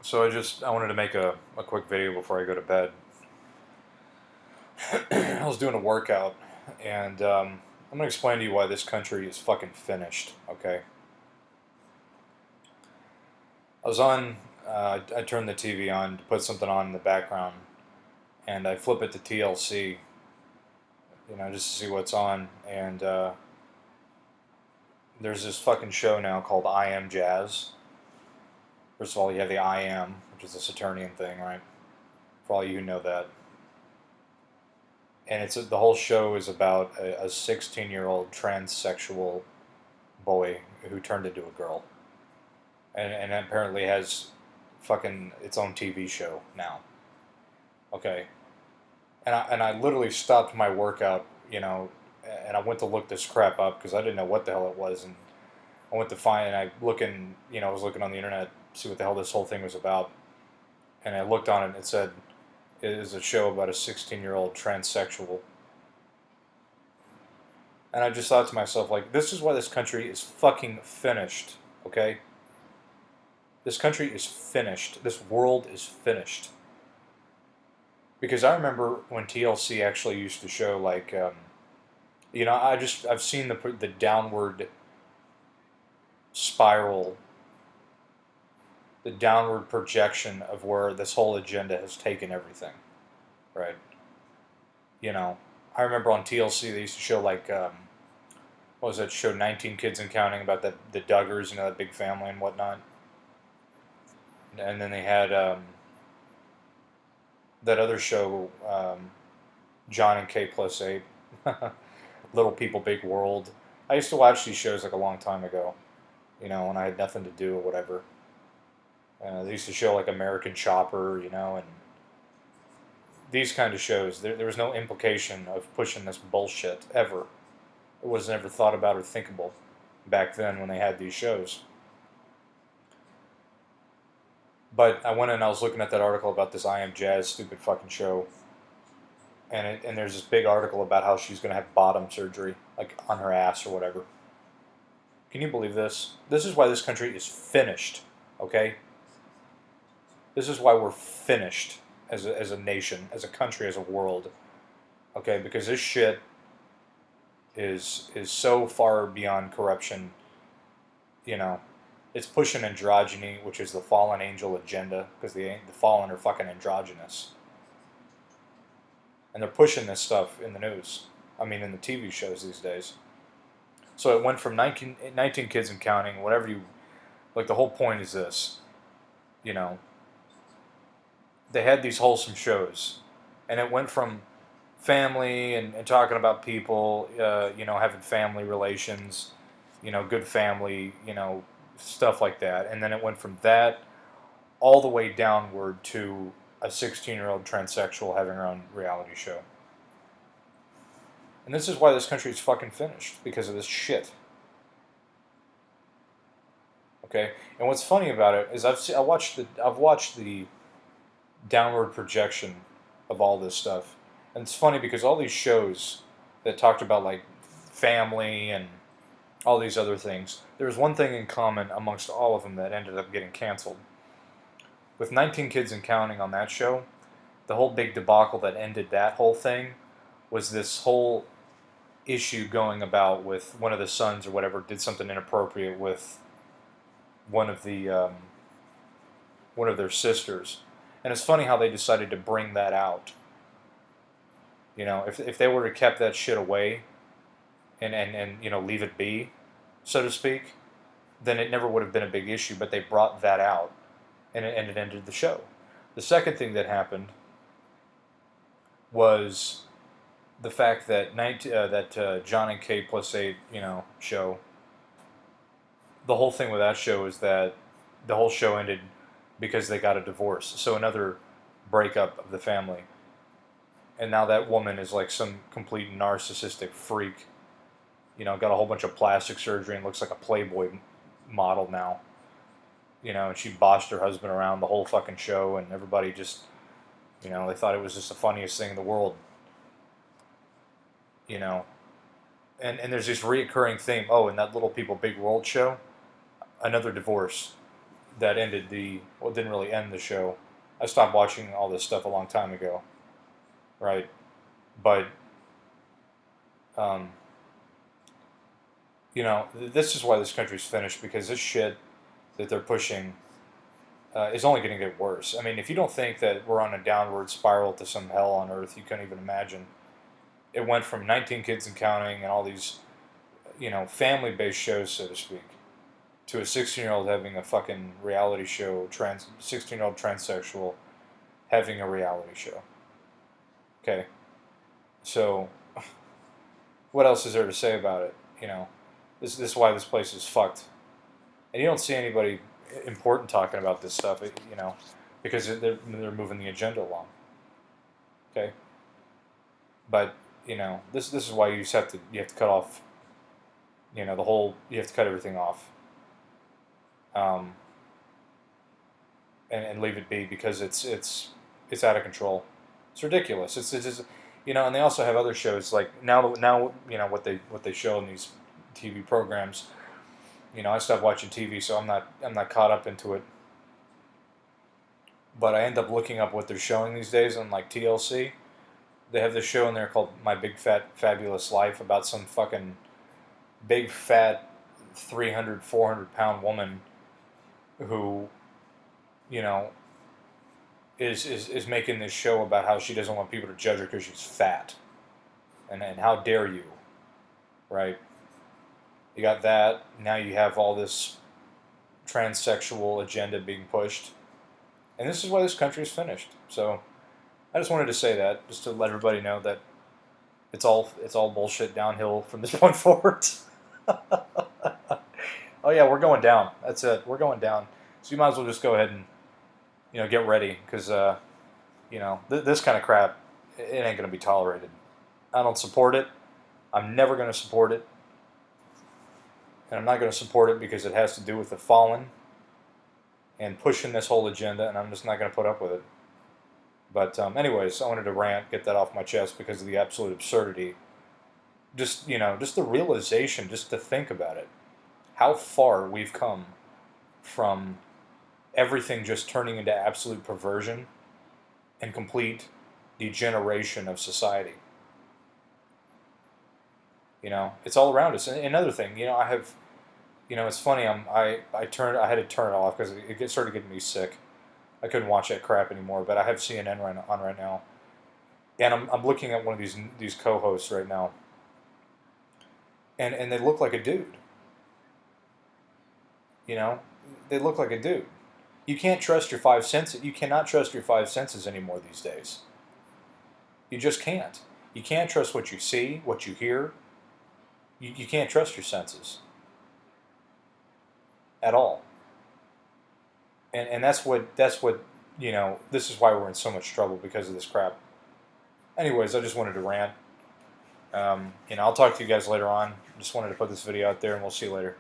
So I wanted to make a quick video before I go to bed. I was doing a workout, and I'm gonna explain to you why this country is fucking finished. Okay, I was on. I turned the TV on to put something on in the background, and I flip it to TLC, just to see what's on. And there's this fucking show now called I Am Jazz. First of all, you have the I Am, which is a Saturnian thing, right? For all you who know that. And the whole show is about a 16-year-old transsexual boy who turned into a girl, and apparently has fucking its own TV show now. Okay, and I literally stopped my workout, and I went to look this crap up because I didn't know what the hell it was, and I went to find, and I was looking on the internet to see what the hell this whole thing was about, and I looked on it and it said it is a show about a 16-year-old transsexual. And I just thought to myself, like, this is why this country is fucking finished, okay? This country is finished. This world is finished. Because I remember when TLC actually used to show, like, I've seen the downward spiral, the downward projection of where this whole agenda has taken everything, right? You know, I remember on TLC they used to show, like, what was that show, 19 Kids and Counting, about the Duggars, that big family and whatnot. And then they had that other show, John and K plus 8, Little People Big World. I used to watch these shows like a long time ago, when I had nothing to do or whatever. They used to show like American Chopper, and these kind of shows. There was no implication of pushing this bullshit ever. It was never thought about or thinkable back then when they had these shows. But I went and I was looking at that article about this I Am Jazz stupid fucking show, and there's this big article about how she's gonna have bottom surgery, like on her ass or whatever. Can you believe this? This is why this country is finished. Okay, this is why we're finished as a nation, as a country, as a world. Okay, because this shit is so far beyond corruption. You know, it's pushing androgyny, which is the fallen angel agenda, because the fallen are fucking androgynous, and they're pushing this stuff in the news. I mean, in the TV shows these days. So it went from 19 Kids and Counting, whatever you like. The whole point is this, you know, they had these wholesome shows, and it went from family and talking about people, having family relations, good family, stuff like that. And then it went from that all the way downward to a 16-year-old transsexual having her own reality show. And this is why this country is fucking finished, because of this shit. Okay? And what's funny about it is I've watched the downward projection of all this stuff. And it's funny because all these shows that talked about like family and all these other things, there was one thing in common amongst all of them that ended up getting canceled. With 19 Kids and Counting on that show, the whole big debacle that ended that whole thing was this whole issue going about with one of the sons or whatever did something inappropriate with one of the one of their sisters. And it's funny how they decided to bring that out. If they would have kept that shit away and leave it be, so to speak, then it never would have been a big issue. But they brought that out, and it ended the show. The second thing that happened was the fact that John and K plus 8, show. The whole thing with that show is that the whole show ended because they got a divorce. So another breakup of the family. And now that woman is like some complete narcissistic freak. Got a whole bunch of plastic surgery and looks like a Playboy model now. And she bossed her husband around the whole fucking show, and everybody just, they thought it was just the funniest thing in the world. You know, and there's this reoccurring theme. Oh, in that Little People Big World show, another divorce. that ended well, didn't really end the show. I stopped watching all this stuff a long time ago, right? But um, this is why this country's finished, because this shit that they're pushing is only going to get worse. I mean, if you don't think that we're on a downward spiral to some hell on earth, you can't even imagine. It went from 19 Kids and Counting and all these, family-based shows, so to speak, to a 16-year-old having a fucking reality show, 16-year-old transsexual having a reality show. Okay, so what else is there to say about it? This is why this place is fucked, and you don't see anybody important talking about this stuff, because they're moving the agenda along. Okay, but this is why you have to cut off, you have to cut everything off, um, and leave it be, because it's out of control. It's ridiculous. It's just, and they also have other shows like now what they show in these TV programs. I stopped watching TV, so I'm not caught up into it. But I end up looking up what they're showing these days on like TLC. They have this show in there called My Big Fat Fabulous Life, about some fucking big fat 300, 400 pound woman who, you know, is making this show about how she doesn't want people to judge her because she's fat. And how dare you, right? You got that. Now you have all this transsexual agenda being pushed. And this is why this country is finished. So I just wanted to say that, just to let everybody know that it's all bullshit downhill from this point forward. Oh yeah, we're going down. That's it. We're going down. So you might as well just go ahead and get ready, because this kind of crap, it ain't going to be tolerated. I don't support it. I'm never going to support it. And I'm not going to support it because it has to do with the fallen and pushing this whole agenda, and I'm just not going to put up with it. But anyways, I wanted to rant, get that off my chest because of the absolute absurdity. Just the realization, just to think about it, how far we've come from everything just turning into absolute perversion and complete degeneration of society. It's all around us. And another thing, I have, it's funny. I had to turn it off because it started getting me sick. I couldn't watch that crap anymore. But I have CNN on right now, and I'm looking at one of these co-hosts right now, and they look like a dude. They look like a dude. You can't trust your five senses. You cannot trust your five senses anymore these days. You just can't. You can't trust what you see, what you hear. You can't trust your senses at all. And that's what this is why we're in so much trouble, because of this crap. Anyways, I just wanted to rant. I'll talk to you guys later on. Just wanted to put this video out there, and we'll see you later.